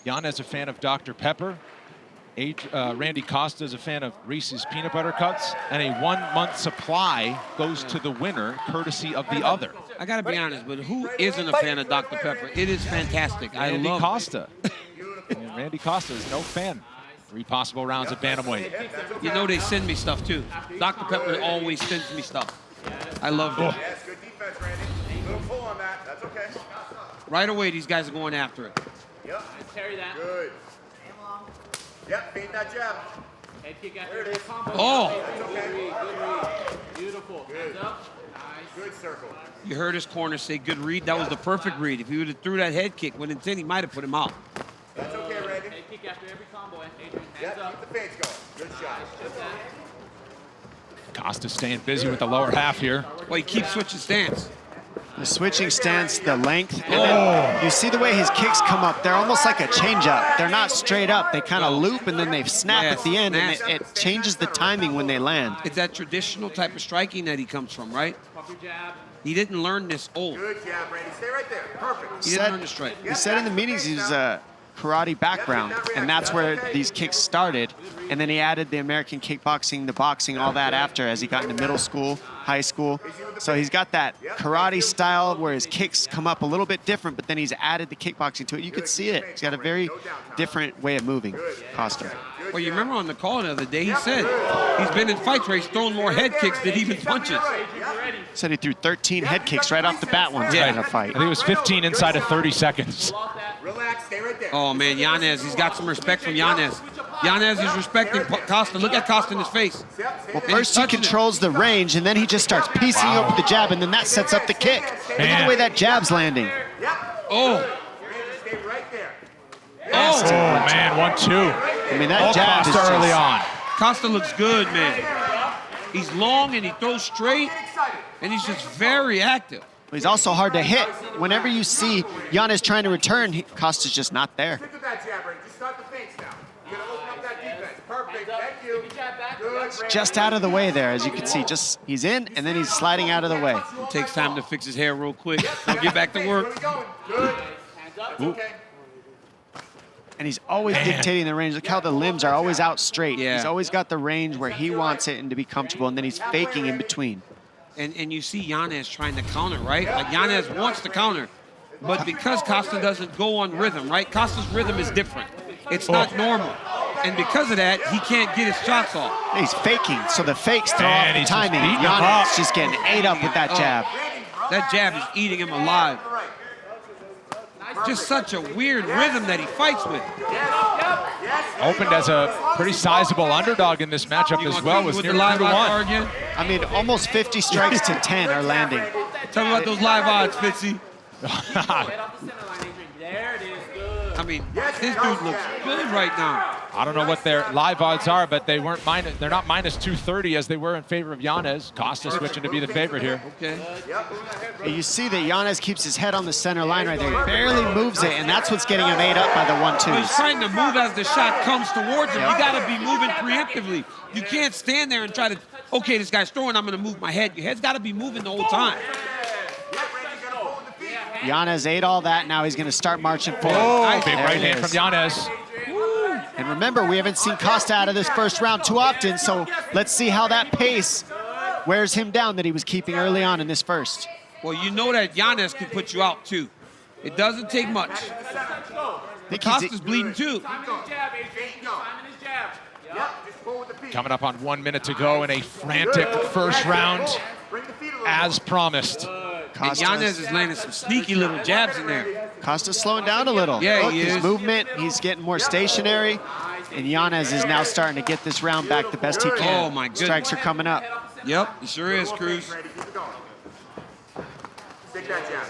Yañez a fan of Dr. Pepper. Randy Costa is a fan of Reese's Peanut Butter Cups. And a 1-month supply goes to the winner, courtesy of the other. I got to be honest, but who isn't a fan of Dr. Pepper? It is fantastic. Randy I love Costa. And Randy Costa is no fan. 3 possible rounds of bantamweight. You know they send me stuff, too. Dr. Pepper always sends me stuff. I love it. Yes, good defense, Randy. Little pull on that. That's okay. Right away, these guys are going after it. Yep. Carry that. Good. Yep, feed that jab. Head kick after every combo. Oh! Good read, good read. Beautiful. Good. Hands up. Nice. Good circle. You heard his corner say good read. That was the perfect read. If he would have threw that head kick when intent, he might have put him out. That's okay, Randy. Head kick after every combo. Adrian, hands Yep, up. keep the fades going. Good shot. Just that. Costa staying busy with the lower half here. Well, he keeps switching stance. The switching stance, the length, and then you see the way his kicks come up. They're almost like a change-up. They're not straight up. They kind of loop, and then they snap at the end, and it changes the timing when they land. It's that traditional type of striking that he comes from, right? Pop your jab. He didn't learn this old. Good jab, Randy. Stay right there. Perfect. He didn't learn the strike. He said in the meetings he's a karate background, and that's where these kicks started. And then he added the American kickboxing, the boxing, all that after as he got into middle school, high school. So he's got that karate style where his kicks come up a little bit different, but then he's added the kickboxing to it. You can see it. He's got a very different way of moving, Costa. Well, you remember on the call the other day, he said he's been in fights where he's thrown more head kicks than even punches. Said he threw 13 head kicks right off the bat one time in a fight. I think it was 15 inside of 30 seconds. Relax, stay right there. Oh, man, Yañez, he's got some respect from Yañez. Yañez is respecting Costa. Look at Costa in his face. Well, first he controls the range, and then he just starts piecing up with the jab, and then that sets up the kick. Look at the way that jab's landing. Oh. Stay right there. Oh, Man, 1-2. I mean, that jab is Costa early on. Costa looks good, man. He's long and he throws straight, and he's just very active. He's also hard to hit. Whenever you see Yañez trying to return, Costa's just not there. Stick with that jab, Randy. Just start the feints now. You're going to open up that defense. Perfect. Thank you. Good. Just out of the way there, as you can see. Just he's in, and then he's sliding out of the way. It takes time to fix his hair real quick. He'll get back to work. Good. Hands up. It's okay. And he's always dictating the range. Look how the limbs are always out straight. Yeah. He's always got the range where he wants it and to be comfortable, and then he's faking in between. And you see Yañez trying to counter, right? Like Yañez wants to counter, but because Costa doesn't go on rhythm, right? Costa's rhythm is different. It's not normal. And because of that, he can't get his shots off. He's faking, so the fakes throw off the he's just timing. beating him up. Yañez just getting ate up with that jab. That jab is eating him alive. Just such a weird rhythm that he fights with. Opened as a pretty sizable underdog in this matchup as well. Was With near the live 2 to 1. odds again. I mean, almost 50 strikes to 10 are landing. Tell me about those live odds, Fitzy. Right off the center line, Adrian. There it is. Good. I mean, this dude looks good right now. I don't know what their live odds are, but they weren't they're not minus 230 as they were in favor of Yañez. Costa switching to be the favorite here. Okay. You see that Yañez keeps his head on the center line right there. He barely moves it, and that's what's getting him ate up by the He's 1-2s. trying to move as the shot comes towards him. You got to be moving preemptively. You can't stand there and try to, okay, this guy's throwing, I'm going to move my head. Your head's got to be moving the whole time. Yañez ate all that. Now he's going to start marching forward. Oh, big There right it hand is. from Yañez. And remember, we haven't seen Costa out of this first round too often, so let's see how that pace wears him down that he was keeping early on in this first. Well, you know that Yañez can put you out, too. It doesn't take much. Costa's bleeding, too. Coming up on 1 minute to go in a frantic first round, as promised. And Yañez is landing some sneaky little jabs in there. Costa's slowing down a little. Yeah, Look, he his is. movement, he's getting more stationary, and Yañez is now starting to get this round back the best he can. Oh, my goodness. Strikes are coming up. Yep, he sure is, Cruz. Stick that jab.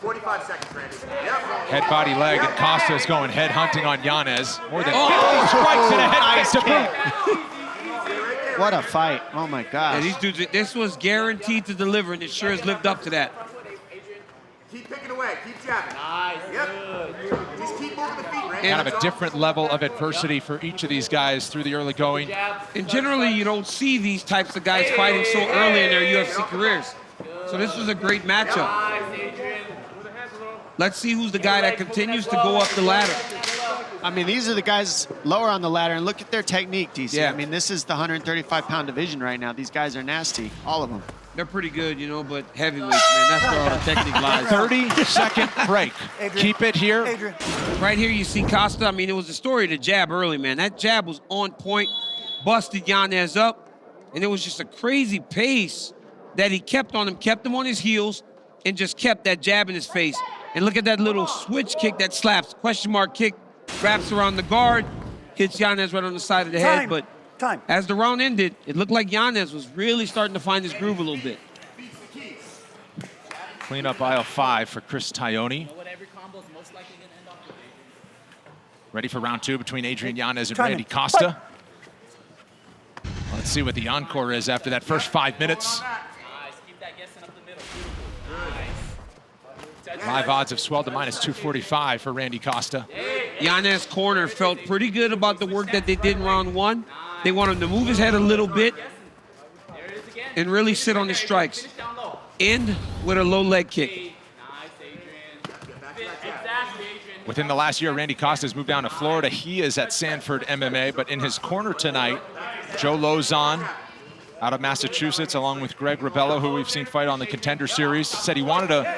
45 seconds, Randy. Yep. Head, body, leg, and Costa is going head hunting on Yañez. More than 50 Oh, strikes and a head nice kick to kick. boot. What a fight. Oh, my Yeah, gosh. these dudes, this was guaranteed to deliver, and it sure has lived up to that. Keep picking away. Keep jabbing. Nice. Yep. Just keep moving the feet, Randy. Kind of a different level of adversity for each of these guys through the early going. And generally, you don't see these types of guys fighting so early in their UFC careers. So this was a great matchup. Nice, Adrian. Let's see who's the guy that continues to go up the ladder. I mean, these are the guys lower on the ladder, and look at their technique, DC. Yeah. I mean, this is the 135-pound division right now. These guys are nasty, all of them. They're pretty good, you know, but heavyweights, man, that's where all the technique lies. 30-second break. Keep it here. Adrian. Right here, you see Costa. I mean, it was the story of the jab early, man. That jab was on point, busted Yañez up, and it was just a crazy pace that he kept on him, kept him on his heels, and just kept that jab in his face. And look at that little switch kick that slaps, question mark kick, wraps around the guard, hits Yañez right on the side of the head. But as the round ended, it looked like Yañez was really starting to find his groove a little bit. Clean up aisle 5 for Chris Taglioni. Ready for round 2 between Adrian Yañez and Randy Costa. Let's see what the encore is after that first 5 minutes. Live odds have swelled to -245 for Randy Costa. Yañez corner felt pretty good about the work that they did in round 1. They want him to move his head a little bit and really sit on his strikes. End with a low leg kick. Within the last year, Randy Costa has moved down to Florida. He is at Sanford MMA, but in his corner tonight, Joe Lozon out of Massachusetts, along with Greg Rebello, who we've seen fight on the Contender Series, said he wanted to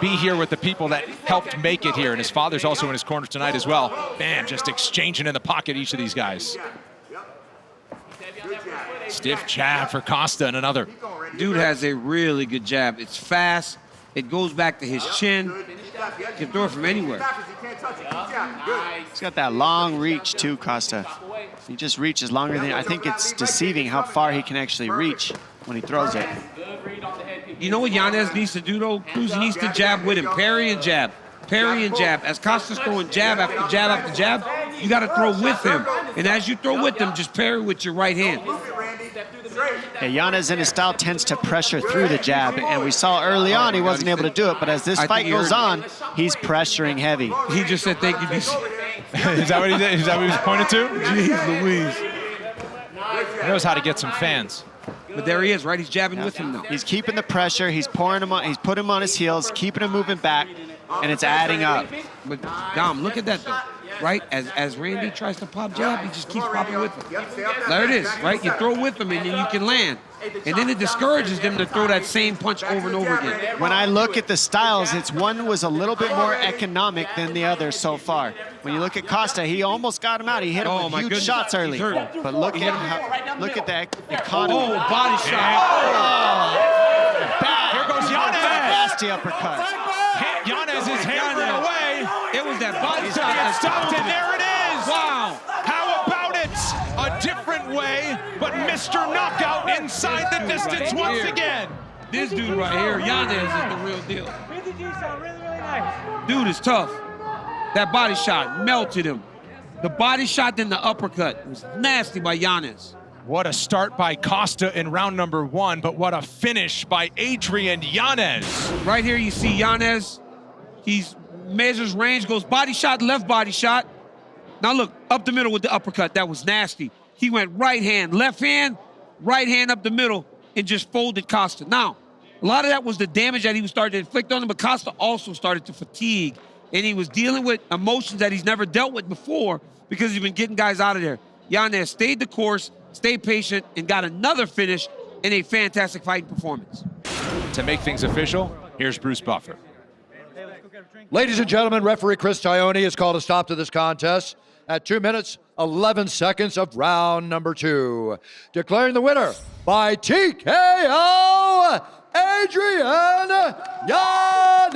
be here with the people that helped make it here. And his father's also in his corner tonight as well. Man, just exchanging in the pocket, each of these guys. Stiff jab for Costa and another. Dude has a really good jab. It's fast. It goes back to his chin. He can throw it from anywhere. He's got that long reach too, Costa. He just reaches longer than, I think it's deceiving how far he can actually reach when he throws it. You know what Yañez needs to do, though, Cruz? He needs to jab with him. Parry and jab. Parry and jab. As Costa's throwing jab after jab after jab, you got to throw with him. And as you throw with him, just parry with your right hand. Yeah, Yañez in his style tends to pressure through the jab, and we saw early on he wasn't able to do it, but as this fight goes on, he's pressuring heavy. He just said, thank you, DC. Is that what he did? Is that what he was pointing to? Jeez Louise. He knows how to get some fans. But there he is, right? He's jabbing with him now. He's keeping the pressure, he's pouring him on, he's putting him on his heels, keeping him moving back, and it's adding up. But Dom, look at that though, right? As Randy tries to pop jab, he just keeps popping with him. There it is, right? You throw with him and then you can land. And then it discourages them to throw that same punch over and over again. When I look at the styles, it's one was a little bit more economic than the other so far. When you look at Costa, he almost got him out. He hit him with huge shots early. But look at that economy. Oh, body shot. Bad. Here goes Yañez. Nasty uppercut. Yañez is hammering away. It was that body shot It that stopped, and there it is. Wow. How about it? A different way, but Mr. Knockout inside the distance once again. This dude right here, Yañez, is the real deal. Dude is tough. That body shot melted him. The body shot, then the uppercut. It was nasty by Yañez. What a start by Costa in round number 1, but what a finish by Adrian Yañez. Right here, you see Yañez. He measures range, goes body shot, left body shot. Now look, up the middle with the uppercut. That was nasty. He went right hand, left hand, right hand up the middle, and just folded Costa. Now, a lot of that was the damage that he was starting to inflict on him, but Costa also started to fatigue, and he was dealing with emotions that he's never dealt with before because he's been getting guys out of there. Yañez stayed the course, stayed patient, and got another finish in a fantastic fighting performance. To make things official, here's Bruce Buffer. Ladies and gentlemen, referee Chris Taglioni has called a stop to this contest at 2 minutes, 11 seconds of round number 2. Declaring the winner by TKO, Adrian Yañez.